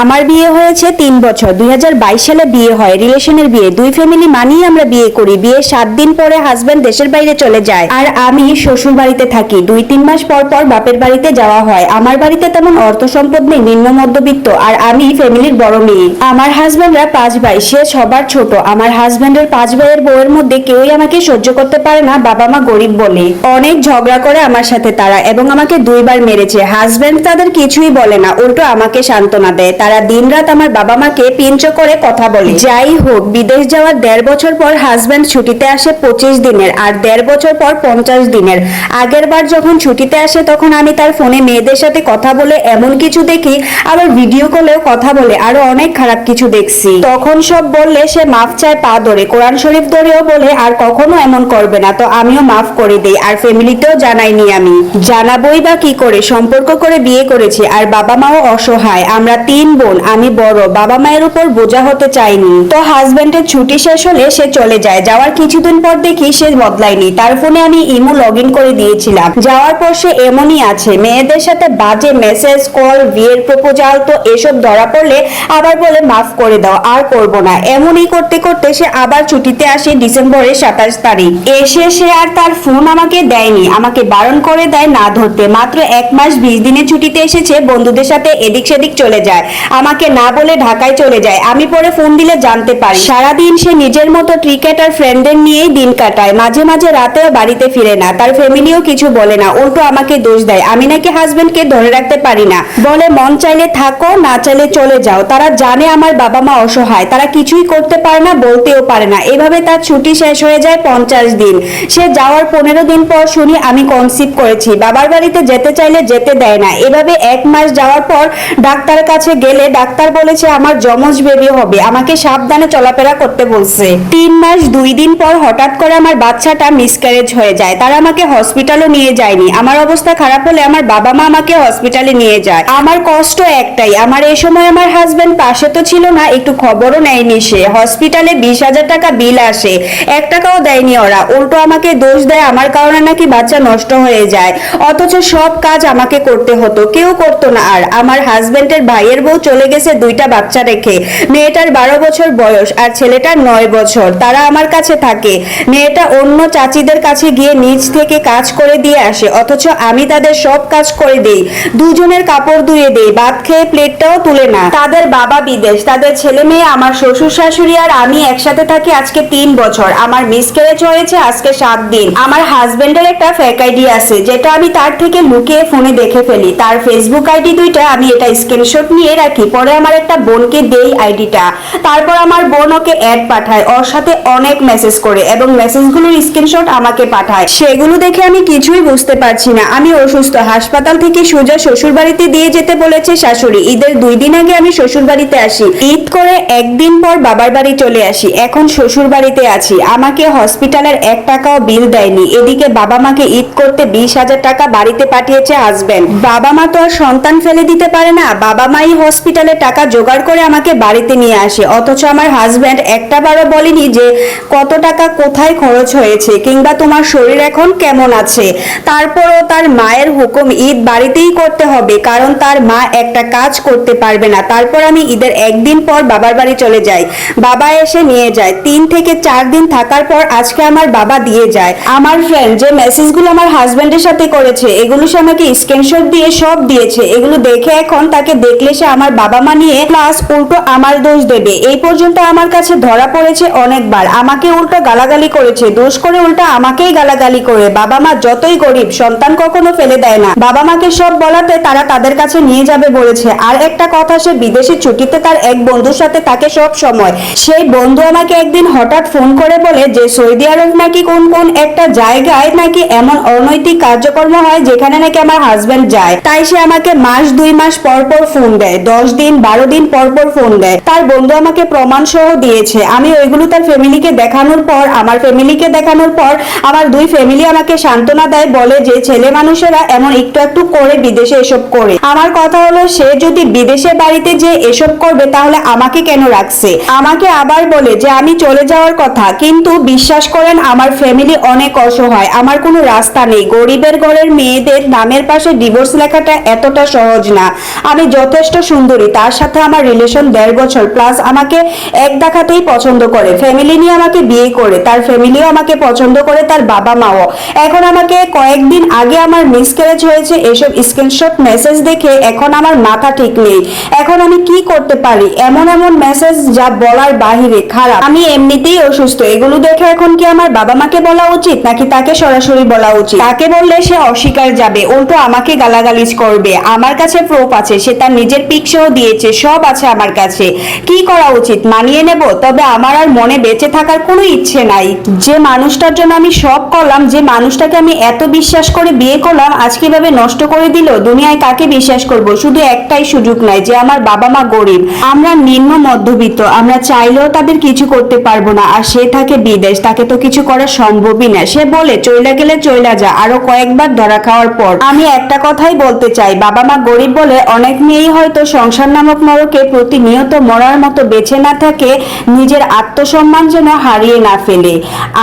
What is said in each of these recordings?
আমার বিয়ে হয়েছে 3 বছর, 2022 সালে বিয়ে হয়। রিলেশনের বিয়ে, দুই ফ্যামিলি মানিয়ে আমরা বিয়ে করি। বিয়ে 7 দিন পরে হাজবেন্ড দেশের বাইরে চলে যায় আর আমি শ্বশুর বাড়িতে থাকি। 2-3 মাস পর পর বাপের বাড়িতে যাওয়া হয়। আমার বাড়িতে তেমন অর্থ সম্পদ নেই, নিম্ন মধ্যবিত্ত, আর আমি ফ্যামিলির বড় মেয়ে। আমার হাজবেন্ডরা 5 ভাই, সে সবার ছোট। আমার হাজবেন্ডের 5 ভাইয়ের বউয়ের মধ্যে কেউই আমাকে সহ্য করতে পারে না, বাবা মা গরিব বলে। অনেক ঝগড়া করে আমার সাথে তারা, এবং আমাকে 2 বার মেরেছে। হাজবেন্ড তাদের কিছুই বলে না, উল্টো আমাকে সান্ত্বনা দেয়। তারা দিনরাত আমার বাবা মাকে পিঞ্চ করে কথা বলে। যাই হোক, বিদেশ যাওয়ার 1.5 বছর পর হাজবেন্ড ছুটিতে আসে 25 দিনের, আর 1.5 বছর পর 50 দিনের। আগের বার যখন ছুটিতে আসে তখন আমি তার ফোনে মেয়েদের সাথে কথা বলে এমন কিছু দেখি, আবার ভিডিও কলেও কথা বলে আরো অনেক খারাপ কিছু দেখছি। তখন সব বললে সে মাফ চায় পা ধরে, কোরআন শরীফ ধরেও বলে আর কখনো এমন করবে না। তো আমিও মাফ করে দেই, আর ফ্যামিলিতেও জানাইনি। আমি জানাবই বা কি করে? সম্পর্ক করে বিয়ে করেছি, আর বাবা মাও অসহায়। আমরা 3 বোন, আমি বড়। বাবা মায়ের উপর বোঝা হতে চাইনি। তো হাজবেন্ডের ছুটি শেষ হলে সে চলে যায়। যাওয়ার কিছুদিন পর দেখি সে বদলায়নি। তার ফোনে আমি ইমো লগ ইন করে দিয়েছিলাম। যাওয়ার পর সে এমনই আছে, মেয়েদের সাথে বাজে মেসেজ, কল, বিয়ের প্রপোজাল। তো এসব ধরা পড়লে আবার বলে মাফ করে দাও, আর করব না। এমনই করতে করতে সে আবার ছুটিতে আসে ডিসেম্বরের 27 তারিখ। এসে সে আর তার ফোন আমাকে দেয়নি, আমাকে বারণ করে দেয় না ধরতে। মাত্র 1 মাস 20 দিনের ছুটিতে এসেছে, বন্ধুদের সাথে এদিক সেদিক চলে যায়, আমাকে না বলে ঢাকায় চলে যায়। আমি পরে ফোন দিলে জানতে পারি। সারাদিন সে নিজের মতো ক্রিকেট আর ফ্রেন্ডদের নিয়েই দিন কাটায়। মাঝে মাঝে রাতেও বাড়িতে ফিরে না। তার ফ্যামিলিও কিছু বলে না, উল্টো আমাকে দোষ দেয়। আমি নাকি হাজবেন্ডকে ধরে রাখতে পারি না, বলে মন চাইলে থাকো, না চাইলে চলে যাও। তারা জানে আমার বাবা মা অসহায়, তারা কিছুই করতে পারে না, বলতেও পারে না। এভাবে তার ছুটি শেষ হয়ে যায় 50 দিন। সে যাওয়ার 15 দিন পর শুনি আমি কনসিভ করেছি। বাবার বাড়িতে যেতে চাইলে যেতে দেয় না। এভাবে 1 মাস যাওয়ার পর ডাক্তারের কাছে গেলে ডাক্তার বলেছে আমার যমজ বেবি হবে, আমাকে সাবধানে চলাফেরা করতে বলছে। 3 মাস 2 দিন পর হঠাৎ করে আমার বাচ্চাটা মিসক্যারেজ হয়ে যায়। তারা আমাকে হসপিটালও নিয়ে যায়নি। আমার অবস্থা খারাপ হলে আমার বাবা মা আমাকে হসপিটালে নিয়ে যায়। আমার কষ্ট একটাই, আমার এই সময় আমার হাজবেন্ড পাশে তো ছিল না, একটু খবরও নেয়নি সে। হসপিটালে 20,000 টাকা বিল আসে, 1 টাকাও দেয়নি ওরা। উল্টো আমাকে দোষ দেয় আমার কারণে নাকি বাচ্চা নষ্ট হয়ে যায়, অথচ সব কাজ আমাকে করতে হতো, কেউ করতো না। আর আমার হাজবেন্ডের ভাইয়ের বউ চলে গেছে 2টা বাচ্চা রেখে। মেয়েটার 12 বছর বয়স আর ছেলেটার 9 বছর। তারা আমার কাছে থাকে। মেয়েটা অন্য চাচিদের কাছে গিয়ে নিজ থেকে কাজ করে দিয়ে আসে, অথচ আমি তাদের সব কাজ করে দেই। দুজনের কাপড় ধুয়ে দেই, ভাত খেয়ে প্লেটটাও তুলে না। তাদের বাবা বিদেশ, তাদের ছেলে মেয়ে। আমার শ্বশুর শাশুড়ি আর আমি একসাথে থাকি আজকে 3 বছর। আমার মিসক্যারেজ হয়েছে আজকে 7 দিন। আমার হাজবেন্ডের একটা ফেক আইডি আছে, যেটা আমি তার থেকে লুকিয়ে ফোনে দেখে ফেলি। তার ফেসবুক আইডি 2টা, আমি এটা স্ক্রিনশট নিয়ে রাখি। পরে আমার একটা বোনকে দেই আইডিটা। তারপর আমার বোন ওকে অ্যাড পাঠায়, ওর সাথে অনেক মেসেজ করে, এবং মেসেজগুলোর স্ক্রিনশট আমাকে পাঠায়। সেগুলো দেখে আমি কিছুই বুঝতে পারছি না। আমি অসুস্থ, হাসপাতাল থেকে সোজা শ্বশুর বাড়িতে দিয়ে যেতে বলেছে শাশুড়ি। ঈদের 2 দিন আগে আমি শ্বশুর বাড়িতে আসি। ঈদ করে 1 দিন পর বাবার বাড়ি চলে আসি। এখন শ্বশুর বাড়িতে আছি। আমাকে হসপিটালের 1 টাকাও বিল দেয়নি। এদিকে বাবা মাকে ঈদ করতে 20,000 টাকা বাড়িতে পাঠিয়েছে হাজবেন্ড। বাবা মা তো আর সন্তান ফেলে দিতে পারে না, বাবা মাই হসপিটালে টাকা জোগাড় করে আমাকে বাড়িতে নিয়ে আসে। অথচ আমার হাজবেন্ড একটা বারও বলেনি যে কত টাকা কোথায় খরচ হয়েছে, কিংবা তোমার শরীর এখন কেমন আছে। তারপরও তার মায়ের হুকুম ঈদ বাড়িতেই করতে হবে, কারণ তার মা একটা কাজ করতে পারবে না। তারপর আমি ঈদের 1 দিন পর বাবার বাড়ি চলে যাই। বাবা এসে নিয়ে যায়। 3 থেকে 4 দিন থাকার পর আজকে আমার বাবা দিয়ে যায়। আমার ফ্রেন্ড যে মেসেজগুলো আমার হাজবেন্ডের সাথে করেছে, এগুলো সে আমাকে স্ক্রিনশট দিয়ে সব দিয়েছে। এগুলো দেখে এখন তাকে দেখলে সে আমার বাবা মা নিয়ে প্লাস উল্টো আমার দোষ দেবে। এই পর্যন্ত আমার কাছে ধরা পড়েছে অনেকবার। আমাকে উল্টো গালাগালি করেছে, দোষ করে উল্টো আমাকেই গালাগালি করে। বাবা মা যতই গরিব, সন্তান কখনো ফেলে দেয় না। বাবা মাকে সব বলাতে তারা তাদের কাছে নিয়ে যাবে বলেছে। আর একটা কথা, সে বিদেশে ছুটিতে তার এক বন্ধুর সাথে থাকে সব সময়। সেই বন্ধু আমাকে একদিন হঠাৎ ফোন করে বলে যে সৌদি আরব নাকি কোন কোন একটা জায়গায় নাকি এমন অনৈতিক কার্যক্রম হয় যেখানে নাকি আমার হাজবেন্ড যায়। তাই সে আমাকে মাস 2 মাস পর পর ফোন দেয়, 10 দিন 12 দিন পর পর ফোন দেয়। তার বন্ধু আমাকে প্রমাণ সহ দিয়েছে। আমি ওইগুলো তার ফ্যামিলিকে দেখানোর পর, আমার ফ্যামিলিকে দেখানোর পর আমার 2 ফ্যামিলি আমাকে সান্ত্বনা দেয়, বলে যে ছেলে মানুষেরা এমন একটু একটু করে বিদেশে এসব করে। আমার কথা হলো, সে যদি বিদেশে বাড়িতে যে এসব করবে তাহলে আমাকে কেন রাখছে। আমাকে আবার বলে যে আমি চলে যাওয়ার কথা, কিন্তু বিশ্বাস করেন আমার ফ্যামিলি অনেক অসহায়। আমার কোনো রাস্তা নেই। গরিবের ঘরের মেয়েদের নামের পাশে ডিভোর্স লেখাটা এতটা সহজ না। আমি যথেষ্ট সুন্দর সুন্দরী, তার সাথে আমার রিলেশন 1.5 বছর প্লাস, আমাকে এক দেখাতেই পছন্দ করে, ফ্যামিলি নিয়ে আমাকে বিয়ে করে, তার ফ্যামিলিও আমাকে পছন্দ করে, তার বাবা মাও। এখন আমাকে কয়েকদিন আগে আমার মিসক্যারেজ হয়েছে, এসব স্ক্রিনশট মেসেজ দেখে এখন আমার মাথা ঠিক নেই। এখন আমি কি করতে পারি? এমন এমন মেসেজ যা বলার বাহিরে খারাপ। আমি এমনিতেই অসুস্থ, এগুলো দেখে এখন কি আমার বাবা মাকে বলা উচিত নাকি তাকে সরাসরি বলা উচিত? তাকে বললে সে অস্বীকার যাবে, উল্টো আমাকে গালাগালিজ করবে। আমার কাছে প্রুফ আছে, সে তার নিজের পিকসহ দিয়েছে, সব আছে আমার কাছে। কি করা উচিত? মানিয়ে নেব? তবে আমার আর মনে বেঁচে থাকার কোনো ইচ্ছে নাই। যে মানুষটার জন্য আমি সব করলাম, যে মানুষটাকে আমি এত বিশ্বাস করে বিয়ে করলাম, আজকে ভাবে নষ্ট করে দিল। দুনিয়ায় কাকে বিশ্বাস করব? শুধু একটাই সুযোগ নাই, যে আমার বাবা মা গরিব, আমরা নিম্ন মধ্যবিত্ত, আমরা চাইলেও তাদের কিছু করতে পারবো না। আর সে থাকে বিদেশ, তাকে তো কিছু করা সম্ভবই না। সে বলে চইলা গেলে চইলা যা, আরো কয়েকবার ধরা খাওয়ার পর। আমি একটা কথাই বলতে চাই, বাবা মা গরিব বলে অনেক মেয়েই হয়তো সংসার নামক নরকে প্রতিনিয়ত মরার মতো বেঁচে না থাকে, নিজের আত্মসম্মান যেন হারিয়ে না ফেলে,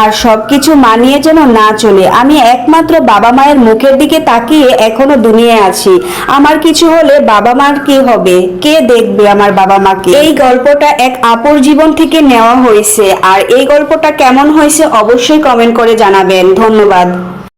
আর সবকিছু মানিয়ে যেন না চলে। আমি একমাত্র বাবা মায়ের মুখের দিকে তাকিয়ে এখনো দুনিয়ায় আছি। আমার কিছু হলে বাবা মার কি হবে? কে দেখবে আমার বাবা মাকে? এই গল্পটা এক আপুর জীবন থেকে নেওয়া হয়েছে, আর এই গল্পটা কেমন হয়েছে অবশ্যই কমেন্ট করে জানাবেন। ধন্যবাদ।